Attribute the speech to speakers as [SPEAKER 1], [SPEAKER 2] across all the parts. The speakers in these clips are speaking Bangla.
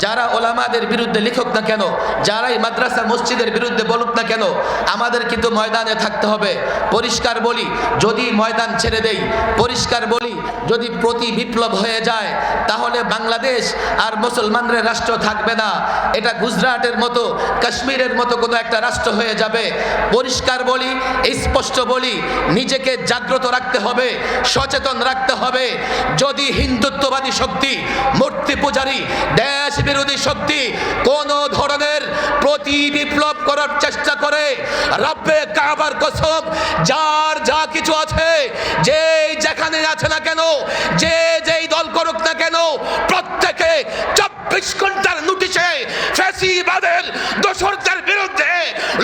[SPEAKER 1] যারা ওলামাদের বিরুদ্ধে লিখুক না কেন, যারাই মাদ্রাসা মসজিদের বিরুদ্ধে বলুক না কেন, আমাদের কিন্তু ময়দানে থাকতে হবে। পরিষ্কার বলি, যদি ময়দান ছেড়ে দেই, পরিষ্কার বলি, যদি প্রতি বিপ্লব হয়ে যায়, তাহলে বাংলাদেশ আর মুসলমানদের রাষ্ট্র থাকবে না। এটা গুজরাটের মতো, কাশ্মীরের মতো কোনো একটা রাষ্ট্র হয়ে যাবে। পরিষ্কার বলি, স্পষ্ট বলি, নিজেকে জাগ্রত রাখতে হবে, সচেতন রাখতে হবে। যদি হিন্দুত্ববাদী শক্তি, মূর্তি পূজারী, দেশ বিরোধী শক্তি কোন ধরনের প্রতি বিপ্লব করার চেষ্টা করে, রব্বে কাবার কসম, যার যা কিছু আছে, যে যেখানে আছে না কেন, যে যেই দল করুক না কেন, প্রত্যেকে 24 ঘন্টার নোটিশে ফ্যাসিবাদের দোসরদের বিরুদ্ধে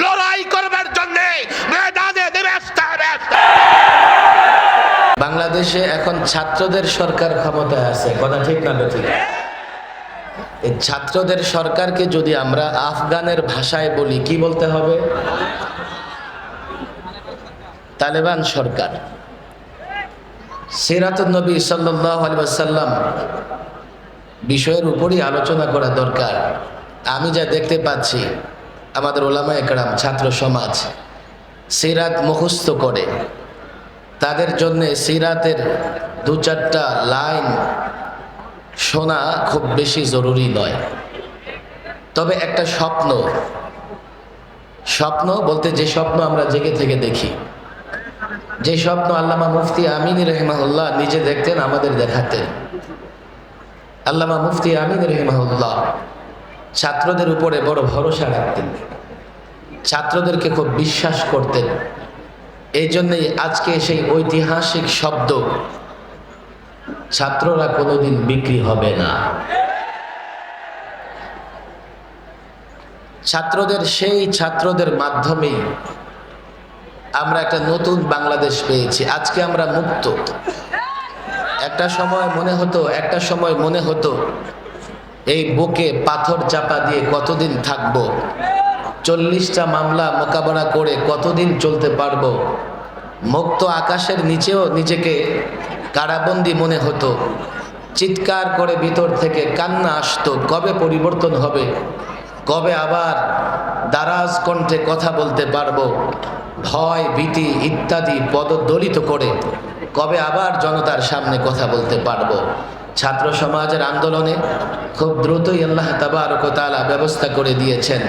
[SPEAKER 1] লড়াই করবার জন্য ময়দানে নেমে আসতে হবে। বাংলাদেশে এখন ছাত্রদের সরকার ক্ষমতায় আছে, কথা ঠিক না বেঠিক? এই ছাত্রদের সরকারকে যদি আমরা আফগানের ভাষায় বলি, কি বলতে হবে? তালেবান সরকার। সিরাতুন নবী সাল্লাল্লাহু আলাইহি ওয়াসাল্লাম বিষয়ের উপরই আলোচনা করা দরকার। আমি যা দেখতে পাচ্ছি, আমাদের ওলামায়ে কেরাম, ছাত্র সমাজ সিরাত মুখস্থ করে, তাদের জন্য সিরাতের 2-4টা লাইন শোনা খুব বেশি জরুরি নয়। তবে একটা স্বপ্ন বলতে যে স্বপ্ন আমরা জেগে থেকে দেখি, যে স্বপ্ন আল্লামা মুফতি আমিন রাহিমাহুল্লাহ নিজে দেখতেন, আমাদের দেখাতেন। আল্লামা মুফতি আমিন রাহিমাহুল্লাহ ছাত্রদের উপরে বড় ভরসা রাখতেন, ছাত্রদেরকে খুব বিশ্বাস করতেন। এই জন্যই আজকে সেই ঐতিহাসিক শব্দ, ছাত্ররা কোনোদিন বিক্রি হবে না। ছাত্রদের মাধ্যমেই আমরা একটা নতুন বাংলাদেশ পেয়েছি। আজকে আমরা মুক্ত। একটা সময় মনে হতো এই বুকে পাথর চাপা দিয়ে কতদিন থাকবো, 40টা মামলা মোকাবেলা করে কতদিন চলতে পারবো। মুক্ত আকাশের নিচেও নিজেকে কারাবন্দী মনে হতো। চিৎকার করে ভিতর থেকে কান্না আসতো, কবে পরিবর্তন হবে, কবে আবার দারাজ কণ্ঠে কথা বলতে পারবো। ভয়, ভীতি ইত্যাদি পদদলিত করে কবে আবার জনতার সামনে কথা বলতে পারবো। ছাত্র সমাজের আন্দোলনে খুব দ্রুতই আল্লাহ তাবারক ওয়া তাআলা ব্যবস্থা করে দিয়েছেন,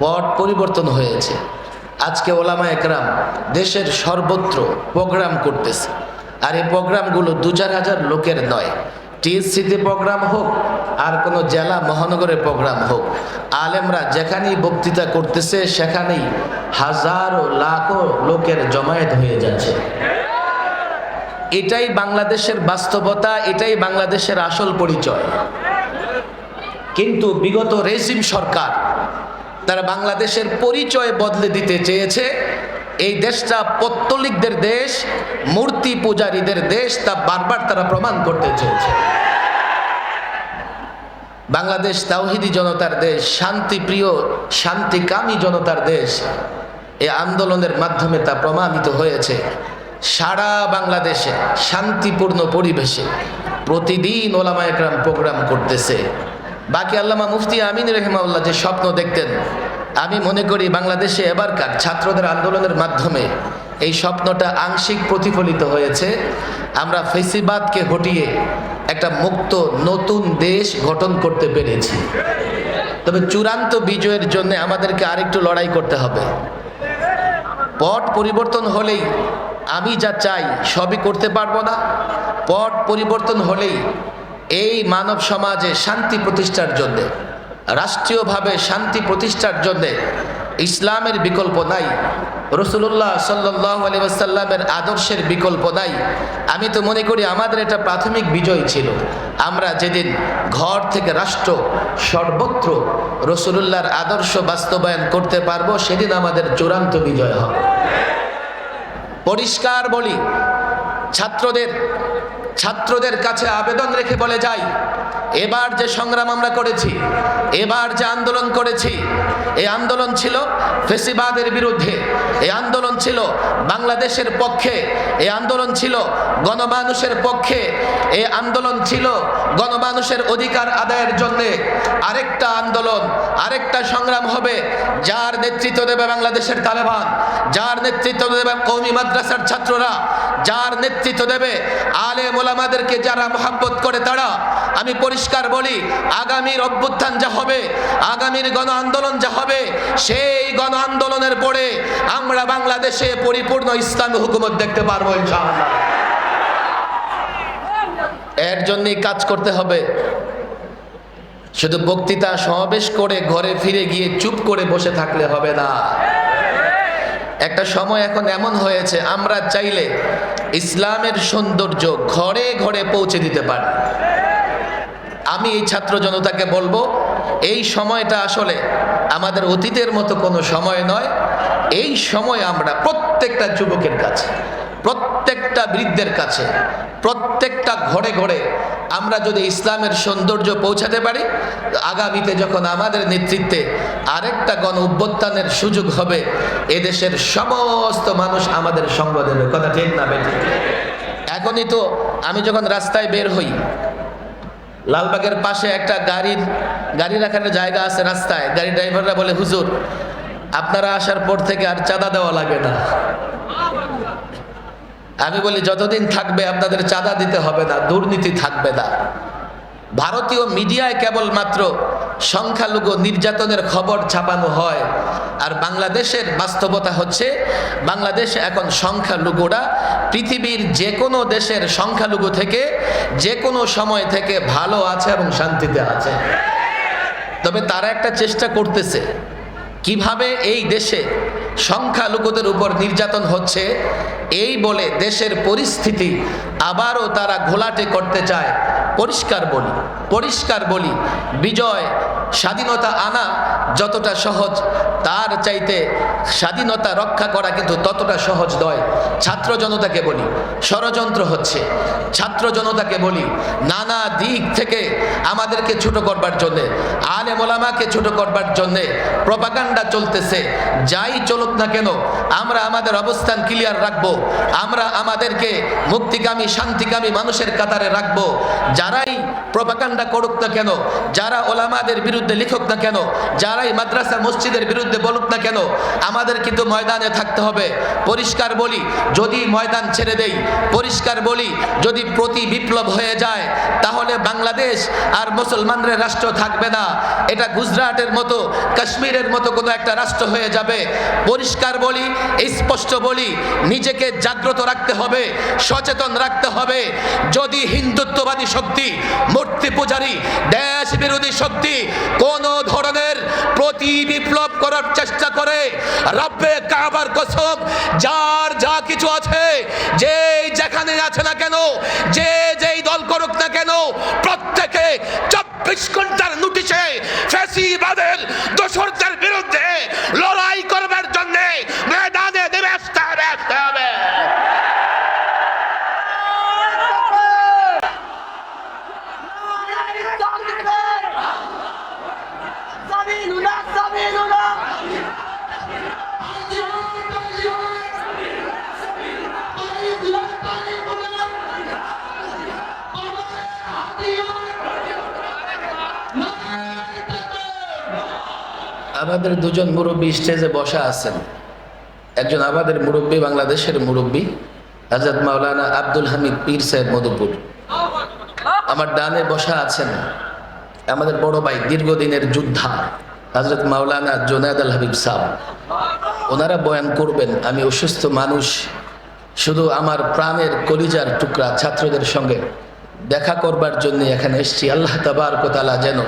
[SPEAKER 1] পট পরিবর্তন হয়েছে। আজকে ওলামায়ে কেরাম দেশের সর্বত্র প্রোগ্রাম করতেছে। আর এই প্রোগ্রামগুলো 2-4 হাজার লোকের নয়। টিএসসিতে প্রোগ্রাম হোক আর কোনো জেলা মহানগরের প্রোগ্রাম হোক, আলেমরা যেখানেই বক্তৃতা করতেছে সেখানেই হাজারো লাখো লোকের জমায়েত হয়ে যাচ্ছে। এটাই বাংলাদেশের বাস্তবতা, এটাই বাংলাদেশের আসল পরিচয়। কিন্তু বিগত রেজিম সরকার তারা বাংলাদেশের পরিচয় বদলে দিতে চেয়েছে। এই দেশটা পত্তলিকদের দেশ, মূর্তি পূজারীদের দেশ, তা বারবার তারা প্রমাণ করতে চেয়েছে। বাংলাদেশ তাওহীদি জনতার দেশ, শান্তিপ্রিয় শান্তিকামী জনতার দেশ। এই আন্দোলনের মাধ্যমে তা প্রমাণিত হয়েছে। সারা বাংলাদেশে শান্তিপূর্ণ পরিবেশে প্রতিদিন ওলামায়ে কেরাম প্রোগ্রাম করতেছে। বাকি আল্লামা মুফতি আমিন রাহিমাহুল্লাহ যে স্বপ্ন দেখতেন, আমি মনে করি বাংলাদেশে এবারকার ছাত্রদের আন্দোলনের মাধ্যমে এই স্বপ্নটা আংশিক প্রতিফলিত হয়েছে। আমরা ফ্যাসিবাদকে হটিয়ে একটা মুক্ত নতুন দেশ গঠন করতে পেরেছি। তবে চূড়ান্ত বিজয়ের জন্য আমাদেরকে আরেকটু লড়াই করতে হবে। পট পরিবর্তন হলেই আমি যা চাই সবই করতে পারবো না। পট পরিবর্তন হলেই এই মানব সমাজে শান্তি প্রতিষ্ঠার জন্য, রাষ্ট্রীয়ভাবে শান্তি প্রতিষ্ঠার জন্য ইসলামের বিকল্প নাই, রাসূলুল্লাহ সাল্লাল্লাহু আলাইহি ওয়াসাল্লামের আদর্শের বিকল্প নাই। আমি তো মনে করি আমাদের এটা প্রাথমিক বিজয় ছিল। আমরা যেদিন ঘর থেকে রাষ্ট্র সর্বত্র রাসূলুল্লাহর আদর্শ বাস্তবায়ন করতে পারবো, সেদিন আমাদের চূড়ান্ত বিজয় হবে। পরিষ্কার বলি, ছাত্রদের কাছে আবেদন রেখে বলে যাই, এবার যে সংগ্রাম আমরা করেছি, এবার যে আন্দোলন করেছি, এই আন্দোলন ছিল ফেসিবাদের বিরুদ্ধে, এই আন্দোলন ছিল বাংলাদেশের পক্ষে, এই আন্দোলন ছিল গণমানুষের পক্ষে, এই আন্দোলন ছিল গণমানুষের অধিকার আদায়ের জন্য। আরেকটা আন্দোলন, আরেকটা সংগ্রাম হবে যার নেতৃত্ব দেবে বাংলাদেশের তালেবান, যার নেতৃত্ব দেবে কওমি মাদ্রাসার ছাত্ররা, যার নেতৃত্ব দেবে আলেম ওলামাদেরকে যারা মহব্বত করে তারা। আমি পরিষ্কার বলি, আগামীর অভ্যুত্থান যা হবে, আগামীর গণ আন্দোলন যা হবে, সেই গণ আন্দোলনের পরে আমরা বাংলাদেশে পরিপূর্ণ ইসলামী হুকুমত দেখতে পারবো ইনশাআল্লাহ। এর জন্যই কাজ করতে হবে। শুধু বক্তৃতা সমাবেশ করে ঘরে ফিরে গিয়ে চুপ করে বসে থাকলে হবে না। একটা সময় এখন এমন হয়েছে, আমরা চাইলে ইসলামের সৌন্দর্য ঘরে ঘরে পৌঁছে দিতে পারি। আমি এই ছাত্র জনতাকে বলবো, এই সময়টা আসলে আমাদের অতীতের মতো কোনো সময় নয়। এই সময় আমরা প্রত্যেকটা যুবকের কাছে, প্রত্যেকটা বৃদ্ধের কাছে, প্রত্যেকটা ঘরে ঘরে আমরা যদি ইসলামের সৌন্দর্য পৌঁছাতে পারি, আগামীতে যখন আমাদের নেতৃত্বে আরেকটা গণ অভ্যুত্থানের সুযোগ হবে, এদেশের সমস্ত মানুষ আমাদের সঙ্গ দেবে। কথা ঠিক না বেঠিক? এখনই তো আমি যখন রাস্তায় বের হই, লালবাগের পাশে একটা গাড়ি রাখার জায়গা আছে রাস্তায়, গাড়ি ড্রাইভাররা বলে, হুজুর আপনারা আসার পর থেকে আর চাঁদা দেওয়া লাগে না। আমি বলি, যতদিন থাকবে আপনাদের চাঁদা দিতে হবে না, দুর্নীতি থাকবে না। ভারতীয় মিডিয়ায় কেবলমাত্র সংখ্যালঘু নির্যাতনের খবর ছাপানো হয়, আর বাংলাদেশের বাস্তবতা হচ্ছে, বাংলাদেশে এখন সংখ্যালঘুরা পৃথিবীর যে কোনো দেশের সংখ্যালঘু থেকে যে কোনো সময় থেকে ভালো আছে এবং শান্তিতে আছে। তবে তারা একটা চেষ্টা করতেছে, কিভাবে এই দেশে সংখ্যালঘুদের উপর নির্যাতন হচ্ছে এই বলে দেশের পরিস্থিতি আবারও তারা ঘোলাটে করতে চায়। পরিষ্কার বলি, বিজয়, স্বাধীনতা আনা যতটা সহজ, তার চাইতে স্বাধীনতা রক্ষা করা কিন্তু ততটা সহজ নয়। ছাত্র জনতাকে বলি, ষড়যন্ত্র হচ্ছে। ছাত্র জনতাকে বলি, নানা দিক থেকে আমাদেরকে ছোট করবার জন্যে, আলেম ওলামাকে ছোট করবার জন্যে প্রপাগান্ডা চলতেছে। যাই চলুক না কেন, আমরা আমাদের অবস্থান ক্লিয়ার রাখবো। আমরা আমাদেরকে মুক্তিকামী, শান্তিকামী মানুষের কাতারে রাখবো। যারাই প্রপাগান্ডা করুক না কেন, যারা ওলামাদের বিরুদ্ধে লিখুক না কেন, যারাই মাদ্রাসা মসজিদের বিরুদ্ধে বলুক না কেন, আমাদের কিন্তু ময়দানে থাকতে হবে। পরিষ্কার বলি, যদি ময়দান ছেড়ে দেই, পরিষ্কার বলি, যদি প্রতি বিপ্লব হয়ে যায়, তাহলে বাংলাদেশ আর মুসলমানদের রাষ্ট্র থাকবে না। এটা গুজরাটের মতো, কাশ্মীরের মতো কোনো একটা রাষ্ট্র হয়ে যাবে। পরিষ্কার বলি, স্পষ্ট বলি, নিজেকে জাগ্রত রাখতে হবে, সচেতন রাখতে হবে। যদি হিন্দুত্ববাদী শক্তি, মূর্তি পূজারী, দেশ বিরোধী শক্তি কোন ধরনের প্রতি বিপ্লব করার চেষ্টা করে, রব্বে কাবার কসম, যার যা কিছু আছে, যে যেখানে আছে না কেন, যে যেই দল করুক না কেন, প্রত্যেকে 24 ঘন্টার নোটিশে ফ্যাসিবাদের দোসরদের বিরুদ্ধে লড়াই করবার জন্য ময়দানে নেমে আসতে হবে। আমাদের দুজন মুরব্বী স্টেজে বসা আছেন। একজন আমাদের মুরব্বী, বাংলাদেশের মুরব্বী হযরত মাওলানা আব্দুল হামিদ পীর সাহেব মধুপুর। আমার ডানে বসা আছেন আমাদের বড় ভাই, দীর্ঘদিনের যোদ্ধা হযরত মাওলানা জুনায়েদ আল হাবিব সাহেব। ওনারা বয়ান করবেন। আমি অসুস্থ মানুষ, শুধু আমার প্রাণের কলিজার টুকরা ছাত্রদের সঙ্গে দেখা করবার জন্য এখানে এসেছি। আল্লাহ তাবারক ওয়া তাআলা যেন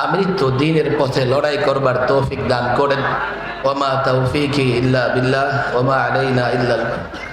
[SPEAKER 1] আমৃত্যু দ্বীনের পথে লড়াই করবার তৌফিক দান করেন। ওয়া মা তাওফীকি ইল্লা বিল্লাহ ওয়া মা আলাইনা ইল্লাল বালাগ।